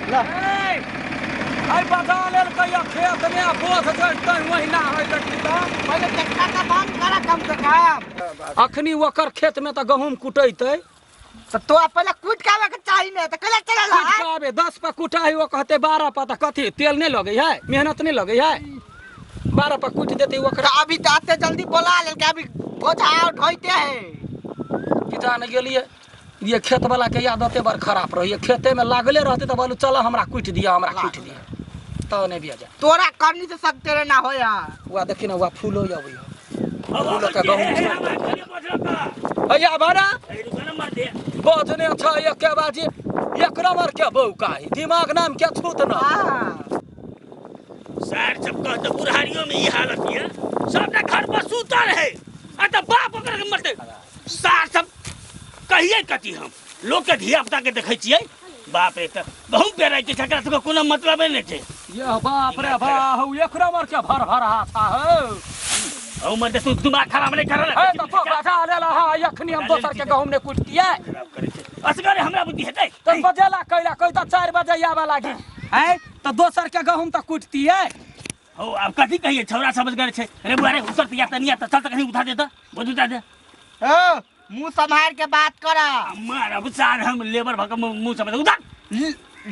आई बजा लेल कहिया खेत में बोझ चढ़तै महीना होय लगी त पहले ट्रैक्टर का बंद करा कम से कम। अखनी ओकर खेत में त गहूम कुटैतै तो पहले कूट के आवे के चाहिए ने त कले चला कुट के आवे 10 पर कुटाई वो कहते 12 पर त कथी तेल नहीं लगे है मेहनत नहीं लगे है 12 पर कुट देते ओकरा अभी तो आते जल्दी बोला ले के अभी बोझा ढोइते है किसान गेलिए ये खेत वाला के आदते बड़ खराब रही खेते में लागले रहते तो बोलू चल हमरा कुट दिया तो नहीं दिया जाए तोरा करनी से सकते रे ना होया वो देखी ना वो फूलो जावे फूलो का गहूम भैया बड़ा बोझने छ एक के बाजी एक नंबर के बौका है दिमाग नाम के छूत ना सर सब कहते बुढ़ारियों में ये हालत है सबने घर पर सुतल है अत बाप पकड़ के मरते सार सब कहिए कथी हम लोग के धिया पुता के देखै छियै बाप रे त गहूम पेराय के छकरा से कोनो मतलब नहीं छे ये बाप रे बाहु एक नंबर के भर भर हाथा हो औ मन तू दिमाग खराब नहीं करल है तो बाजा लेला हा यखनी हम दोसर के गहूम ने कुट दिए असगरे हमरा बुद्धि हेतै तो बजेला कैला कोई त 4 बजे आवे लागी है तो दोसर के गहूम त कुटती है हो अब कथी कहिए छौरा समझ गए छे रे बुआ रे उतर तिया तनिया त चल त कहीं उठा दे त बोझ उठा दे ओ मुंह संभाल के बात करा मार अब सार हम लेबर भक मुंह समझ उधर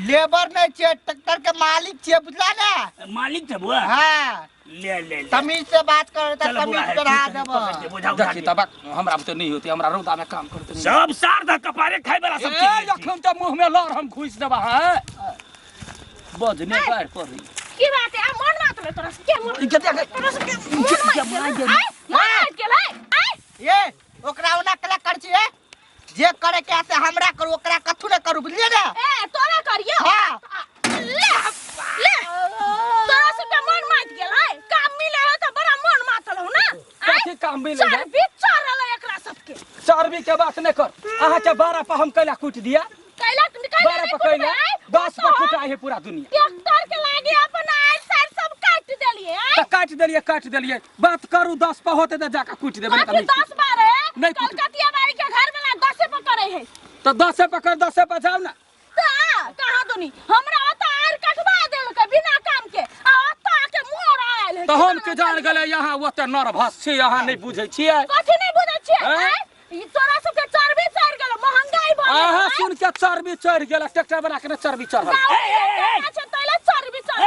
लेबर नहीं छे ट्रैक्टर के मालिक छे बुझला ना मालिक छे बुआ हां ले तमीज से बात कर त तमीज से रहा देबो देखी तब हमरा तो नहीं होती हमरा रौदा में काम करते नहीं सब सार द कपारे खाइ वाला सब चीज यखन त मुंह में लड़ हम घुस देबा है बजने बाहर पड़ी की बात है मन बात ले तोरा से के मन तोरा से के मार के लाई ये ओकरा ओना कला कर छिए जे करे के से हमरा करू ओकरा कथु न करू बुझलिए ना ए तोरा करिए हां ले तोरा से के मन मात गेल है काम मिले हो त बड़ा मन मातल हो ना कथी काम मिले है विचार ले एकरा सबके चर्बी के बात न कर आहा के 12 पर हम कैला कुट दिया कैला 12 पर कैला 10 पर कुटाई है पूरा दुनिया ट्रैक्टर के लागे अपन आइल सार सब काट देलिए तो काट देलिए बात करू 10 पर होते तो जाके कुट देबे नहीं 10 बार है नहीं कलकतिया बाड़ी के घर में 10 पर करे है तो 10 पर कर 10 पर जाओ ना कहां दुनी हमरा त आर कटवा देल के बिना काम के आ त के मोर आयल है तो हम के जान गले यहाँ ओते नर्वस छी यहाँ नहीं बुझै छियै कथि नहीं बुझै छियै ई तोरा सब के चर्बी चढ़ गेल महंगाई बढ़ गेल आहा सुन के चर्बी चढ़ गेल ट्रैक्टर बना के चर्बी चढ़ गेल अच्छा तैले चर्बी चढ़ ए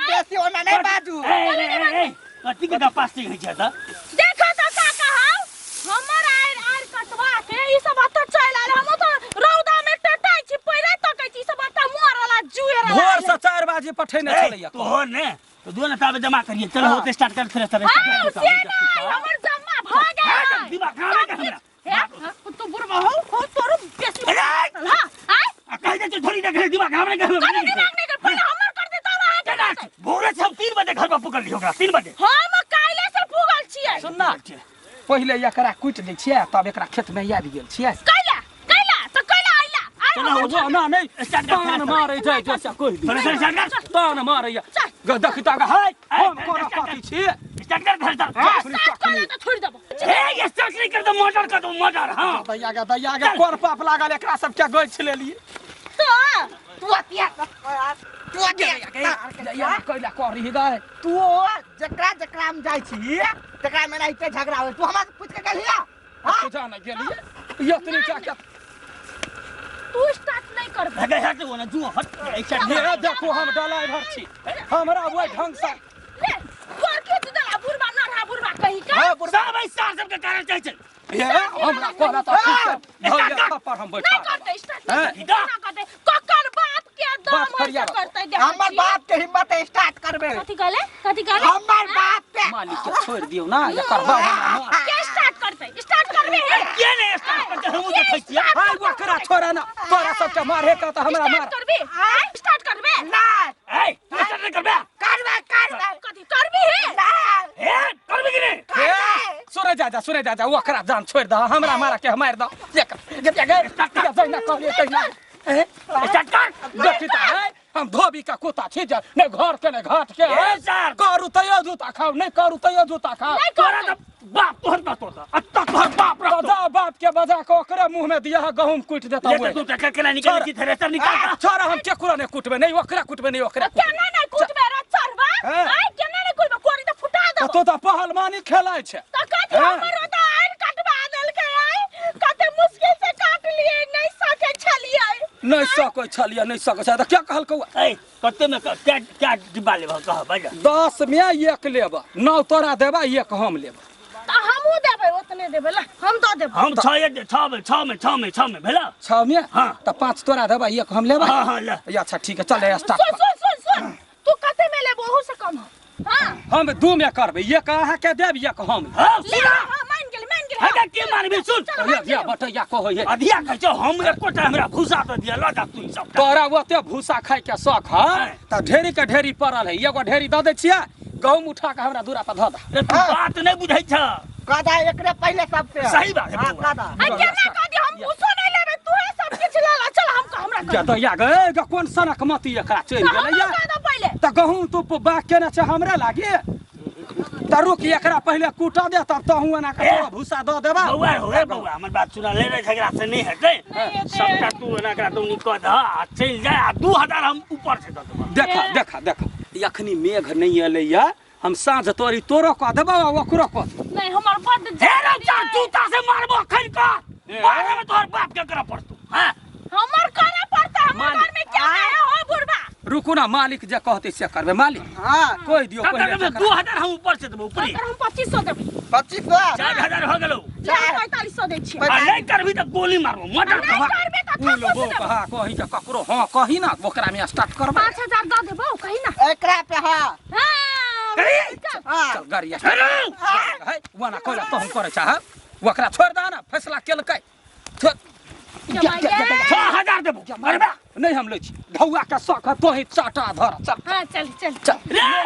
बेसी ओना नहीं बाजू कथी के पास्टिंग है छ त देखो त का कहौ हमर आर कटवा के ई सब त चल आले हम तो रौदा में टटाई छी पहिले तकै छी सब त मोर वाला जुएर भोर से 4 बजे पठेने चलैया तो हो ने तो दोनों ताबे जमा करिए चलो होते स्टार्ट कर फिर हमर जमा भ गेल दिमाग खराब है हमरा तू बुढ़वा हो तोर बेसी हां आई कह दे थोड़ी देख दिमाग खराब नहीं कर दिमाग नहीं कर पहले हमर कर दे तब भोरे से हम 3 बजे घर पर पकड़ लियो 3 बजे हम काइले से पुगल छियै सुन ना पहिले एकरा कुट दै छियै तब एकरा खेत में आबि गेल छियै कैला त कैला आइला चलो जो ना नहीं स्टार्ट कर तान मारे जाय जैसा कोई भी थोड़ा स्टार्ट कर तान मारे देखी ता हाय हम कोना काटी छी स्टार्ट कर घर कैला त छोड़ देबो ये स्टार्ट नहीं कर दो मोटर कर दो मोटर हां दैया के कोर पाप लागल एकरा सब के गोछ ले लिए तो तू अतिया या कैला करी गए तू जकरा जकरा हम जाय छी तकरा में नहीं झगड़ा हो तू हमरा पूछ के कहलिया तू जाने गेलिए ये तरीका क्या तू स्टार्ट नहीं कर लगे हट वो ना जुआ हट ये देखो हम डलाई भर छी हमरा वो ढंग से ले कर के तू दला बुरबा ना रहा बुरबा कहीं का हां सब भाई स्टार सब के कारण चाहिए ये हमरा कोना तो भैया पर हम बैठा नहीं करते स्टार्ट ना करते ककर बाप के दम करते दे हमर बाप के हिम्मत स्टार्ट करबे कथि कहले हमर बाप के मालिक के छोड़ दियो ना ये करबा के स्टार्ट करबे के नहीं स्टार्ट करते हम देखै छियै हाय वो करा छोड़ा ना तोरा सब के मारे का तो हमरा मार स्टार्ट करबे ना ए स्टार्ट नहीं करबे कथि करबे ए करबे कि नहीं सुने जा वो करा जान छोड़ दो हमरा मारा के मार दो ये गया स्टार्ट कर जाना कहलिए कहीं स्टार्ट कर देखी ता है हम धोबी का कुत्ता छी जा नहीं घर के नहीं घाट के ए सर करू तैयो जूता खाओ नहीं करू तैयो जूता खाओ तोरा तो बाप तोहर बाप तोड़ा अत्ता तोहर बाप रख बजा बाप के बजा को ओकरे मुंह में दिया है गहूम कूट देता ले हुए तू टक्कर के ना निकल की थ्रेसर निकाल छोरा हम केकुरा नहीं कुटबे नहीं ओकरा कुटबे नहीं ओकरा केना नहीं कुटबे रे चरबा हाँ। आई केना नहीं कुटबे कोरी तो फुटा दे तो पहलवानी खेलाय छे तो कथि हमर तो आइन कटवा देल के आई कते मुश्किल से काट लिए नहीं सके छलिए नहीं सकै छलिए नहीं सकै छ त क्या कहल कौ ए कते में क्या क्या डिब्बा लेबा कह बजा 10 में एक लेब 9 तोरा देबा एक हम लेब तो हमहू देबे उतने देबे ला हम तो देबे हम 6 में भेला 6 में हाँ। त 5 तोरा देबा एक हम लेबा हां हां ले अच्छा ठीक है चल स्टार्ट सुन तू कते में ले बहु से कम हां हम 2 में करबे एक अहाँ के देब एक हम हां ले सुना हां मान गेल हटा के मारबे सुन या बटैया कहो हे अधिया कह छो हम एकोटा हमरा भूसा तो दिया ल जा तू सब तोरा ओते भूसा खाय के शौक है त ढेरी के ढेरी पड़ल है एगो ढेरी द दे छिया गहूम उठा के हमरा दूरा पर ध दा तू बात नहीं बुझै छ कादा एकरे पहले सबसे सही बात है हां बउआ। कादा आई केना कह दे हम पूछो नहीं लेबे तू है सब कुछ ले ला चल हम हमरा जा कर तो या गे कोन सनक मती एकरा चल गेलै या कह दो पहले त गहूम तू बाग केना छ हमरा लागे त रुक एकरा पहले कूटा दे तब तो हुआ ना के भूसा द देबा बउआ हो रे बउआ हमर बात सुना ले रे झगड़ा से नहीं हटे सबका तू ना करा तू निको द चल जा 2000 हम ऊपर से द देबा देखा यखनी मेघ नहीं एले या हम साँझ तोरी तोरो क देबा ओकरो क नहीं हमर बड हेरो जा जूता से मारबो खन का बाद में तोहर बाप के करा पड़तू हां हमर करे पड़ता हमर घर में क्या है हो बुढ़वा रुको ना मालिक जे कहते से करबे मालिक हां कोई दियो पहले 2000 हम ऊपर से देबो ऊपरी अगर हम 2500 देबे 2500 4000 हो गेलो 4500 दे छी आ नहीं करबी त गोली मारबो मटर नहीं कहा करबे त उ लोगो कहा कहि के ककरो हां कहि ना ओकरा में स्टार्ट करबे 5000 द देबो कहि ना एकरा पे हां हां चल गाड़ी हेलो है वना कहला तो हम करे चाह ओकरा छोड़ दा ना फैसला केलकै 6000 देबो मरबा नहीं हम ले छी ढौआ के शौक है तो ही चाटा धर चल हां चल चल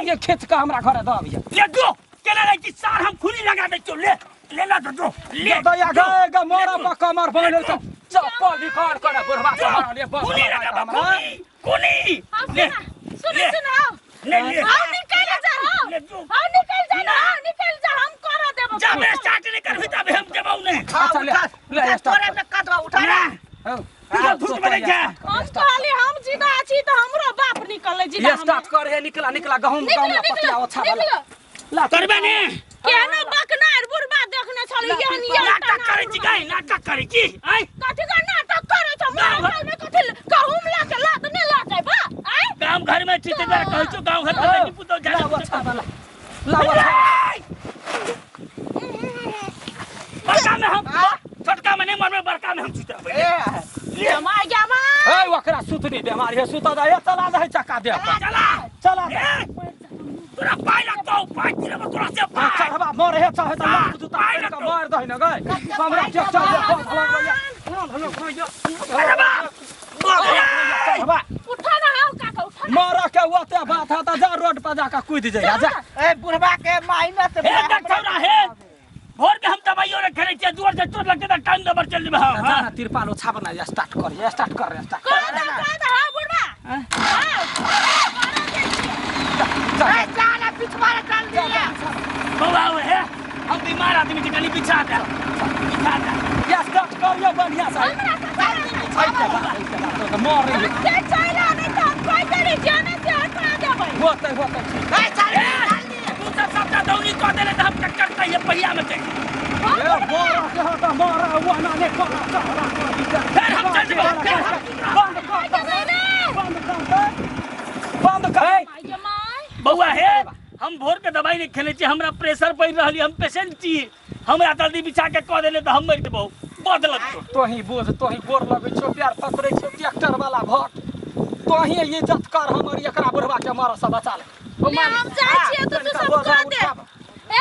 ये खेत का हमरा घरे द अबिया ले दो केला रे कि सार हम खुली लगा दे ले ले ला दो ले दया गे मोरा पर कमर बनल त चप्पल निकाल कर बुढ़वा से मार ले खुली लगा खुली ले सुन ले ले आओ निकल जा ले दो आओ निकल जा ना निकल जा हम कर देबो जब स्टार्ट नहीं करबी तब हम देबो नहीं अच्छा ले तोरे स्टार्ट पे कदवा उठा रे तू झूठ बोले क्या हम कहली हम जिदा छी त हमरो बाप निकल जिदा ये स्टार्ट कर हे निकला गहूम पतिया अच्छा वाला ला करबे ने केनो बकनार बुढ़बा देखने छली ये नाटक करे छी गाय नाटक करे छी आई कथि का नाटक करे छ मार घर में कथि गहूम ला के लात ने लाटे बा आई गांव घर में ठेकेदार कहै छौ गांव घर में बेटी पुतो ला जाने अच्छा वाला ला बड़का में हम छोटका में नहीं मरबे बड़का में हम छुटबे ए जमा ए ओकरा सुतनी बीमारी है सुता दे चला दे चक्का दे चला तोरा पाई लगतो पाई तेरे में तोरा से पाई चढ़वा मार हे चाहे त लाख जूता फेर के मार दहि न गए हमरा चेक चल चढ़वा उठा ना आओ काका उठा मारा के ओते बात है त जा रोड पर जाके कूद जा जा ए बुढ़वा के माइनस हे डॉक्टर है भोर के हम दवाइयों रे खेले छी दूर से चोट लगते त टाइम नंबर चल जेबे हां जाना तिरपाल उछा बना स्टार्ट कर स्टार्ट हां बुढ़वा ए जाना पिछवा चल दिया बाबा है हम बीमार आदमी के गली बिछा दे ये स्टार्ट कर यो बढ़िया से तो मार रही के चला नहीं तो कोई करे जाने से हटा देबे होते ए चल तू सब सबटा दौनी कर देले त हम टक्कर त ये पहिया में चल ये मारा के हटा मारा वना ने करा चला फिर हम चल जेबे बंद कर बउआ है हम भोर के दवाई नहीं खेले छी हमरा प्रेशर पड़ रहली हम पेशेंट छी हमरा जल्दी बिछा के क देले त हम मर देबो बदलत तो ही बोझ तो ही गोर लगे छो प्यार पकड़े छो ट्रैक्टर वाला भट तो ही इज्जत कर हमर एकरा बुढ़वा के मारा से बचा ले हम जाय छियै तो तू सब कह दे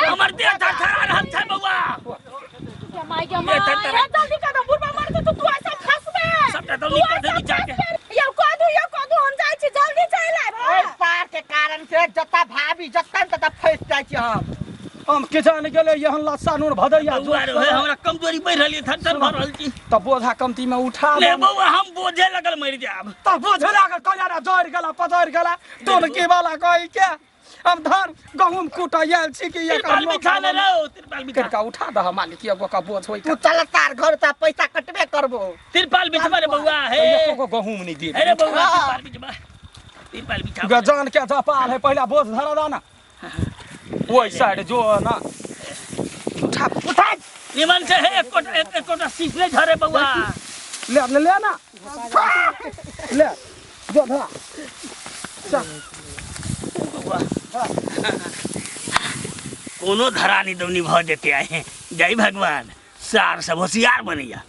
हमर देह थरथरा रहल छै बउआ माय जल्दी कर बुढ़वा मार के तू ऐसा फंसबे सबटा दौनी कर दे बिछा के यो कदू हम जाय छी जल्दी चल आब ए पार के कारण से जता भाभी जतन तता फंस जाय छी हम हम के जान गेले यहन लस्सा नून भदैया बउआ रे हमरा कमजोरी बढ़ रही थर थर भर रहल छी तो बोझा कमती में उठा ले बउआ हम बोझे लगल मर जाब तो बोझे लागल कल्याण जोड़ गला पजोड़ गला टोनकी वाला कही के अब धर गहूम कूटा आयल छी कि तिरपाल बिछा ले रो तिरपाल बिछा का उठा द मालिक एगो का बोझ होई तू चल तार घर ता पैसा कटबे करबो तिरपाल बिछवा रे बउआ हे एगो गहूम नहीं दे अरे बउआ तिरपाल बिछा गजान के जपाल है पहला बोझ धरा दा ना ओई साइड जो ना उठा उठा निमन से है एक कोटा सीखले झरे बउआ ले ना ले जो धरा चल कोनो धरा नहीं दौनी भ जेते आए जय भगवान सार सब होशियार बनैया